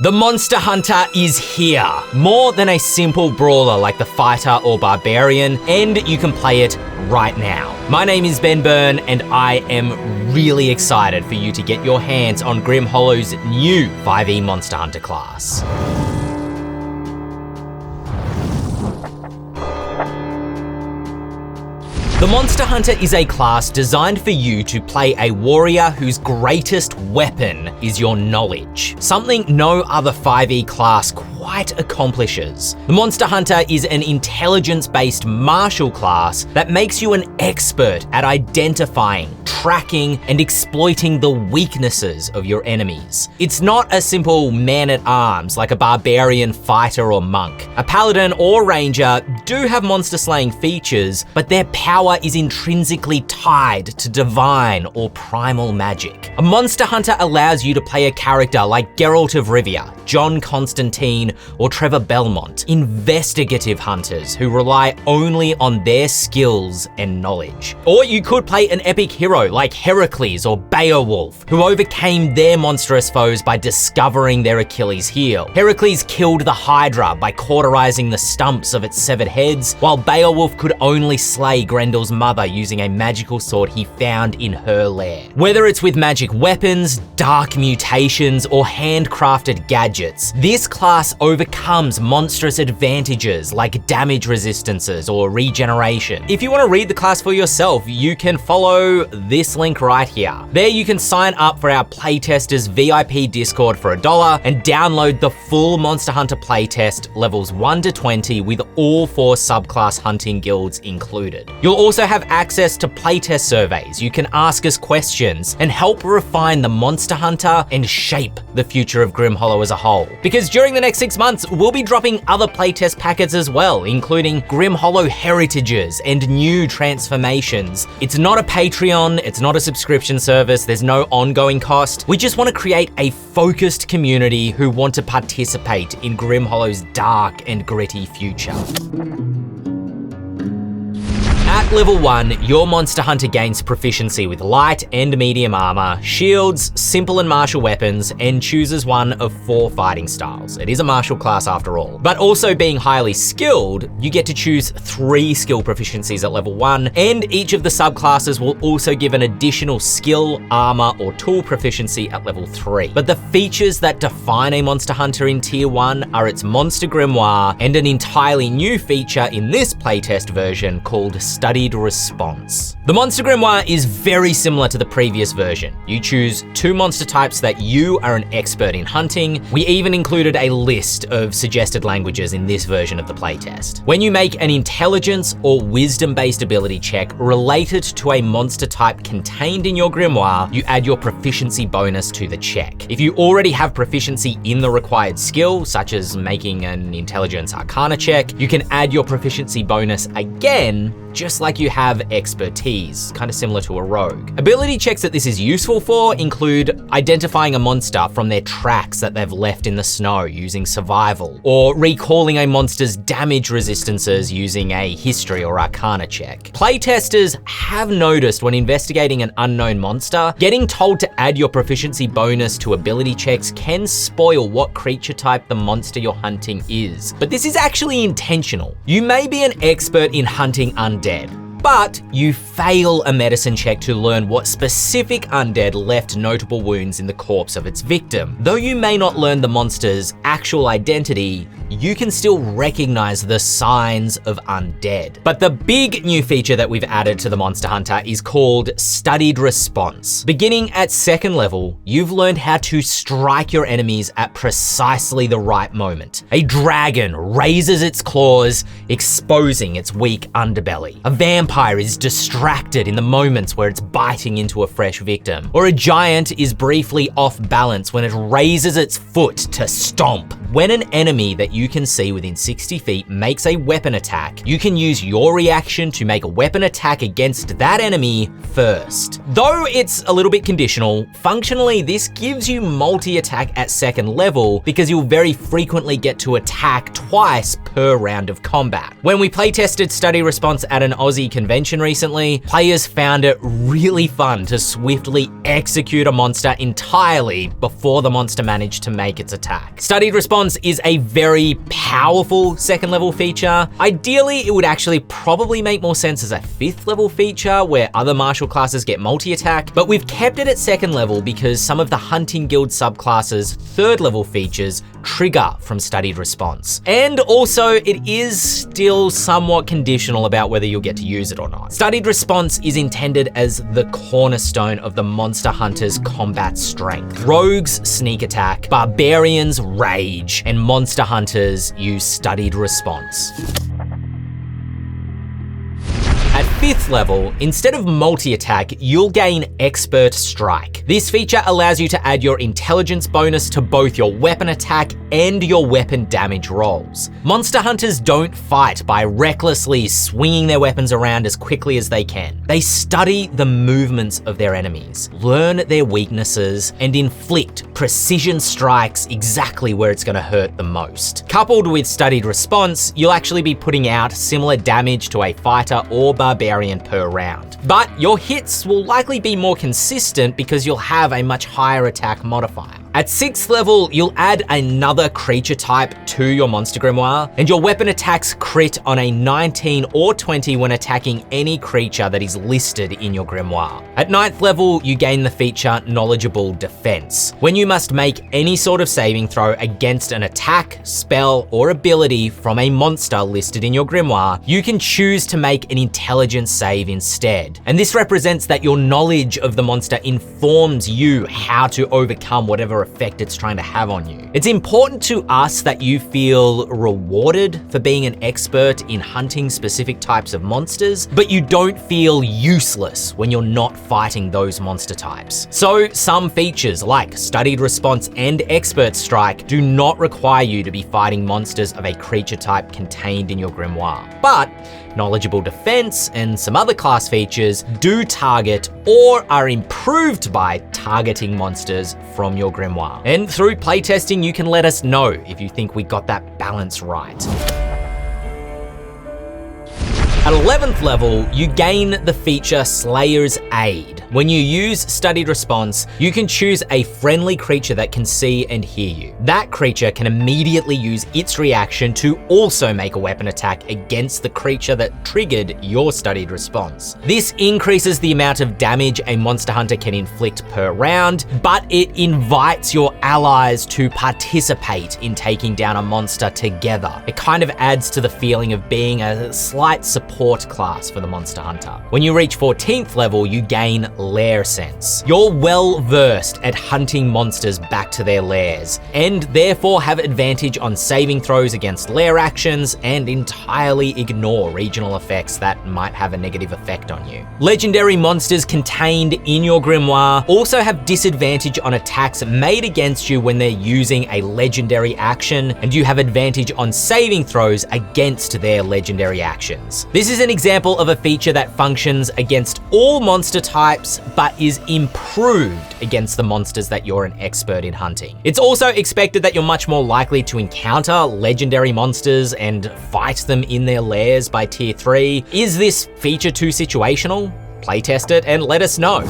The Monster Hunter is here. More than a simple brawler like the Fighter or Barbarian, and you can play it right now. My name is Ben Byrne, and I am really excited for you to get your hands on Grim Hollow's new 5e Monster Hunter class. The Monster Hunter is a class designed for you to play a warrior whose greatest weapon is your knowledge, something no other 5e class quite accomplishes. The Monster Hunter is an intelligence-based martial class that makes you an expert at identifying, tracking, and exploiting the weaknesses of your enemies. It's not a simple man-at-arms like a barbarian, fighter, or monk. A paladin or ranger do have monster-slaying features, but their power is intrinsically tied to divine or primal magic. A Monster Hunter allows you to play a character like Geralt of Rivia, John Constantine, or Trevor Belmont, investigative hunters who rely only on their skills and knowledge. Or you could play an epic hero like Heracles or Beowulf, who overcame their monstrous foes by discovering their Achilles heel. Heracles killed the Hydra by cauterizing the stumps of its severed heads, while Beowulf could only slay Grendel's mother using a magical sword he found in her lair. Whether it's with magic weapons, dark mutations, or handcrafted gadgets, this class overcomes monstrous advantages like damage resistances or regeneration. If you want to read the class for yourself, you can follow this link right here. There you can sign up for our Playtesters VIP Discord for $1 and download the full Monster Hunter playtest levels 1 to 20 with all 4 subclass hunting guilds included. You'll also have access to playtest surveys. You can ask us questions and help refine the Monster Hunter and shape the future of Grim Hollow as a whole. Because during the next 6 months, we'll be dropping other playtest packets as well, including Grim Hollow heritages and new transformations. It's not a Patreon, it's not a subscription service, there's no ongoing cost. We just want to create a focused community who want to participate in Grim Hollow's dark and gritty future. At level 1, your Monster Hunter gains proficiency with light and medium armor, shields, simple and martial weapons, and chooses one of 4 fighting styles. It is a martial class after all. But also being highly skilled, you get to choose 3 skill proficiencies at level 1, and each of the subclasses will also give an additional skill, armor, or tool proficiency at level 3. But the features that define a Monster Hunter in Tier 1 are its Monster Grimoire and an entirely new feature in this playtest version called Studied Response. The Monster Grimoire is very similar to the previous version. You choose 2 monster types that you are an expert in hunting. We even included a list of suggested languages in this version of the playtest. When you make an intelligence or wisdom-based ability check related to a monster type contained in your grimoire, you add your proficiency bonus to the check. If you already have proficiency in the required skill, such as making an intelligence arcana check, you can add your proficiency bonus again, just like you have expertise, kind of similar to a rogue. Ability checks that this is useful for include identifying a monster from their tracks that they've left in the snow using survival, or recalling a monster's damage resistances using a history or arcana check. Playtesters have noticed when investigating an unknown monster, getting told to add your proficiency bonus to ability checks can spoil what creature type the monster you're hunting is. But this is actually intentional. You may be an expert in hunting undead, but you fail a medicine check to learn what specific undead left notable wounds in the corpse of its victim. Though you may not learn the monster's actual identity, you can still recognize the signs of undead. But the big new feature that we've added to the Monster Hunter is called Studied Response. Beginning at 2nd level, you've learned how to strike your enemies at precisely the right moment. A dragon raises its claws, exposing its weak underbelly. A vampire is distracted in the moments where it's biting into a fresh victim. Or a giant is briefly off balance when it raises its foot to stomp. When an enemy that you can see within 60 feet makes a weapon attack, you can use your reaction to make a weapon attack against that enemy first. Though it's a little bit conditional, functionally this gives you multi-attack at second level because you'll very frequently get to attack twice per round of combat. When we playtested Study Response at an Aussie convention recently, players found it really fun to swiftly execute a monster entirely before the monster managed to make its attack. Studied Response is a very powerful second level feature. Ideally, it would actually probably make more sense as a 5th level feature where other martial classes get multi-attack, but we've kept it at 2nd level because some of the Hunting Guild subclasses' 3rd level features trigger from Studied Response. And also, it is still somewhat conditional about whether you'll get to use it or not. Studied Response is intended as the cornerstone of the Monster Hunter's combat strength. Rogues sneak attack, barbarians rage, and Monster Hunters use Studied Response. At 5th level, instead of multi-attack, you'll gain Expert Strike. This feature allows you to add your intelligence bonus to both your weapon attack and your weapon damage rolls. Monster Hunters don't fight by recklessly swinging their weapons around as quickly as they can. They study the movements of their enemies, learn their weaknesses, and inflict precision strikes exactly where it's gonna hurt the most. Coupled with Studied Response, you'll actually be putting out similar damage to a fighter or barbarian per round. But your hits will likely be more consistent because you'll have a much higher attack modifier. At 6th level, you'll add another creature type to your monster grimoire, and your weapon attacks crit on a 19 or 20 when attacking any creature that is listed in your grimoire. At 9th level, you gain the feature Knowledgeable Defense. When you must make any sort of saving throw against an attack, spell, or ability from a monster listed in your grimoire, you can choose to make an intelligence save instead. And this represents that your knowledge of the monster informs you how to overcome whatever effect it's trying to have on you. It's important to us that you feel rewarded for being an expert in hunting specific types of monsters, but you don't feel useless when you're not fighting those monster types. So some features like Studied Response and Expert Strike do not require you to be fighting monsters of a creature type contained in your grimoire. But Knowledgeable Defense and some other class features do target or are improved by targeting monsters from your grimoire. And through playtesting, you can let us know if you think we got that balance right. At 11th level, you gain the feature Slayer's Aid. When you use Studied Response, you can choose a friendly creature that can see and hear you. That creature can immediately use its reaction to also make a weapon attack against the creature that triggered your Studied Response. This increases the amount of damage a Monster Hunter can inflict per round, but it invites your allies to participate in taking down a monster together. It kind of adds to the feeling of being a slight support class for the Monster Hunter. When you reach 14th level, you gain Lair Sense. You're well versed at hunting monsters back to their lairs, and therefore have advantage on saving throws against lair actions and entirely ignore regional effects that might have a negative effect on you. Legendary monsters contained in your grimoire also have disadvantage on attacks made against you when they're using a legendary action, and you have advantage on saving throws against their legendary actions. This is an example of a feature that functions against all monster types, but is improved against the monsters that you're an expert in hunting. It's also expected that you're much more likely to encounter legendary monsters and fight them in their lairs by tier 3. Is this feature too situational? Playtest it and let us know.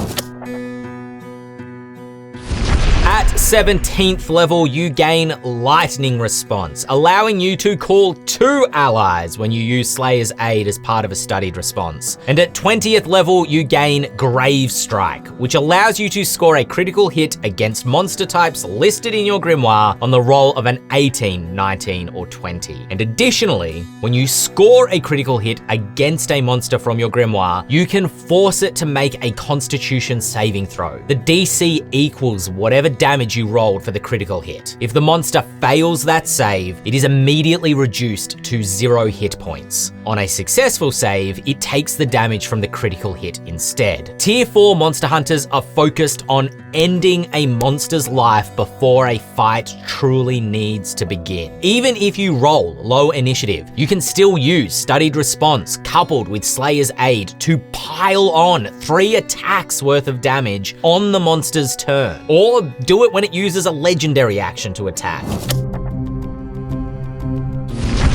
At 17th level, you gain Lightning Response, allowing you to call 2 allies when you use Slayer's Aid as part of a Studied Response. And at 20th level, you gain Grave Strike, which allows you to score a critical hit against monster types listed in your grimoire on the roll of an 18, 19, or 20. And additionally, when you score a critical hit against a monster from your grimoire, you can force it to make a Constitution saving throw. The DC equals whatever damage you rolled for the critical hit. If the monster fails that save, it is immediately reduced to 0 hit points. On a successful save, it takes the damage from the critical hit instead. Tier 4 Monster Hunters are focused on ending a monster's life before a fight truly needs to begin. Even if you roll low initiative, you can still use Studied Response coupled with Slayer's Aid to pile on 3 attacks worth of damage on the monster's turn, or do it when it uses a legendary action to attack.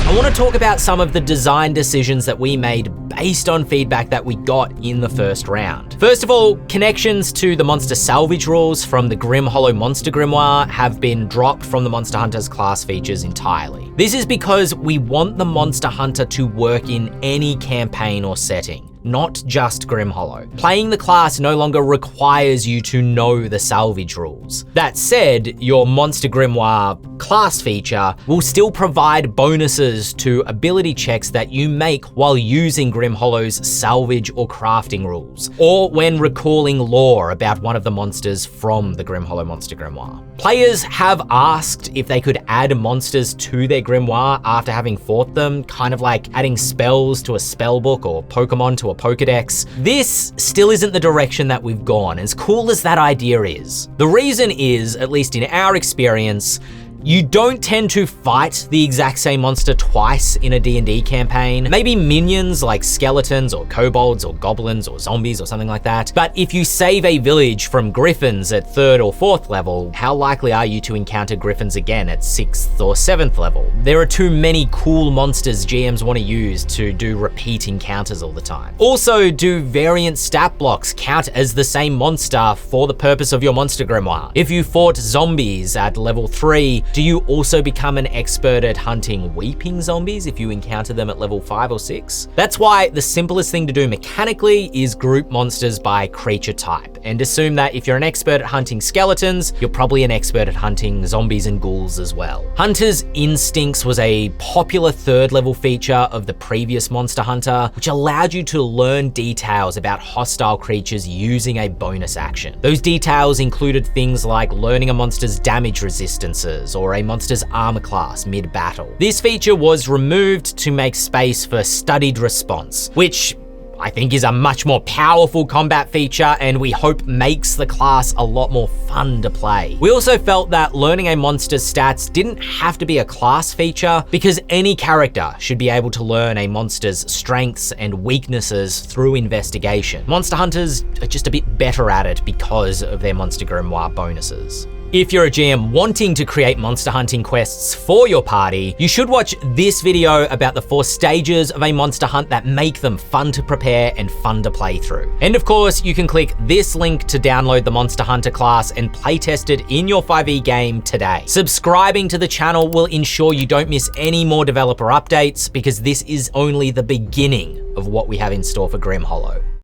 I want to talk about some of the design decisions that we made based on feedback that we got in the first round. First of all, connections to the monster salvage rules from the Grim Hollow Monster Grimoire have been dropped from the Monster Hunter's class features entirely. This is because we want the Monster Hunter to work in any campaign or setting, not just Grim Hollow. Playing the class no longer requires you to know the salvage rules. That said, your Monster Grimoire class feature will still provide bonuses to ability checks that you make while using Grim Hollow's salvage or crafting rules, or when recalling lore about one of the monsters from the Grim Hollow Monster Grimoire. Players have asked if they could add monsters to their grimoire after having fought them, kind of like adding spells to a spellbook or Pokemon to a Pokedex. This still isn't the direction that we've gone, as cool as that idea is. The reason is, at least in our experience, you don't tend to fight the exact same monster twice in a D&D campaign. Maybe minions like skeletons or kobolds or goblins or zombies or something like that. But if you save a village from griffins at 3rd or 4th level, how likely are you to encounter griffins again at 6th or 7th level? There are too many cool monsters GMs want to use to do repeat encounters all the time. Also, do variant stat blocks count as the same monster for the purpose of your monster grimoire? If you fought zombies at level 3, do you also become an expert at hunting weeping zombies if you encounter them at level 5 or 6? That's why the simplest thing to do mechanically is group monsters by creature type, and assume that if you're an expert at hunting skeletons, you're probably an expert at hunting zombies and ghouls as well. Hunter's Instincts was a popular 3rd level feature of the previous Monster Hunter, which allowed you to learn details about hostile creatures using a bonus action. Those details included things like learning a monster's damage resistances, or a monster's armor class mid-battle. This feature was removed to make space for Studied Response, which I think is a much more powerful combat feature, and we hope makes the class a lot more fun to play. We also felt that learning a monster's stats didn't have to be a class feature, because any character should be able to learn a monster's strengths and weaknesses through investigation. Monster Hunters are just a bit better at it because of their Monster Grimoire bonuses. If you're a GM wanting to create monster hunting quests for your party, you should watch this video about the 4 stages of a monster hunt that make them fun to prepare and fun to play through. And of course, you can click this link to download the Monster Hunter class and playtest it in your 5e game today. Subscribing to the channel will ensure you don't miss any more developer updates, because this is only the beginning of what we have in store for Grim Hollow.